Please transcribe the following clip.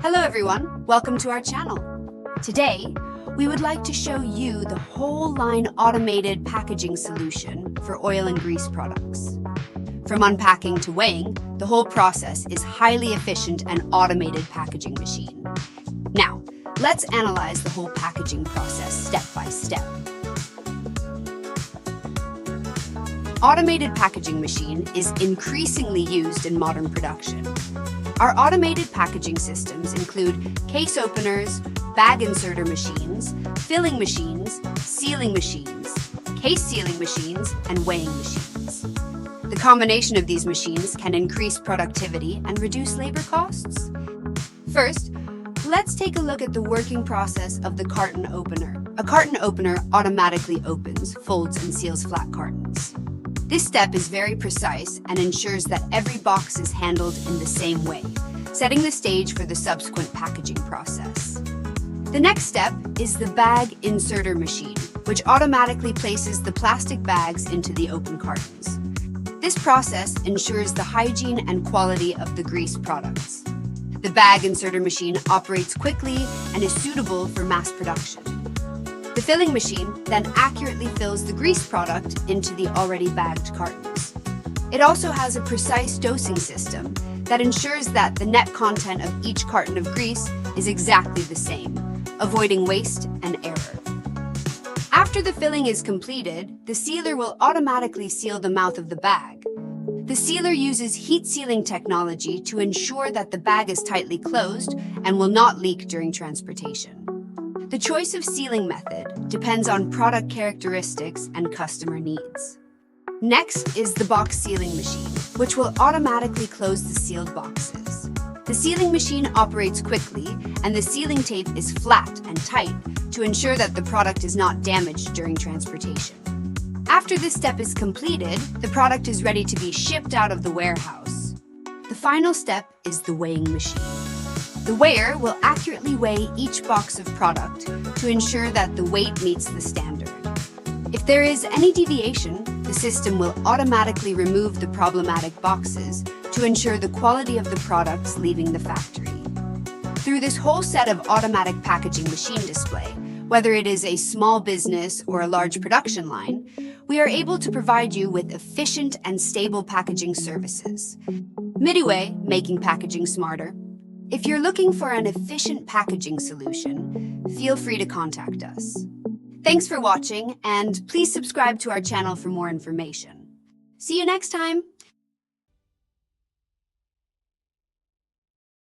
Hello everyone, welcome to our channel. Today, we would like to show you the whole line automated packaging solution for oil and grease products. From unpacking to weighing, the whole process is highly efficient and automated packaging machine. Now, let's analyze the whole packaging process step by step. Automated packaging machine is increasingly used in modern production. Our automated packaging systems include case openers, bag inserter machines, filling machines, sealing machines, case sealing machines, and weighing machines. The combination of these machines can increase productivity and reduce labor costs. First, let's take a look at the working process of the carton opener. A carton opener automatically opens, folds, and seals flat cartons. This step is very precise and ensures that every box is handled in the same way, setting the stage for the subsequent packaging process. The next step is the bag inserter machine, which automatically places the plastic bags into the open cartons. This process ensures the hygiene and quality of the grease products. The bag inserter machine operates quickly and is suitable for mass production. The filling machine then accurately fills the grease product into the already bagged cartons. It also has a precise dosing system that ensures that the net content of each carton of grease is exactly the same, avoiding waste and error. After the filling is completed, the sealer will automatically seal the mouth of the bag. The sealer uses heat sealing technology to ensure that the bag is tightly closed and will not leak during transportation. The choice of sealing method depends on product characteristics and customer needs. Next is the box sealing machine, which will automatically close the sealed boxes. The sealing machine operates quickly, and the sealing tape is flat and tight to ensure that the product is not damaged during transportation. After this step is completed, the product is ready to be shipped out of the warehouse. The final step is the weighing machine. The weigher will accurately weigh each box of product to ensure that the weight meets the standard. If there is any deviation, the system will automatically remove the problematic boxes to ensure the quality of the products leaving the factory. Through this whole set of automatic packaging machine display, whether it is a small business or a large production line, we are able to provide you with efficient and stable packaging services. Mittiway, making packaging smarter. If you're looking for an efficient packaging solution, feel free to contact us. Thanks for watching, and please subscribe to our channel for more information. See you next time!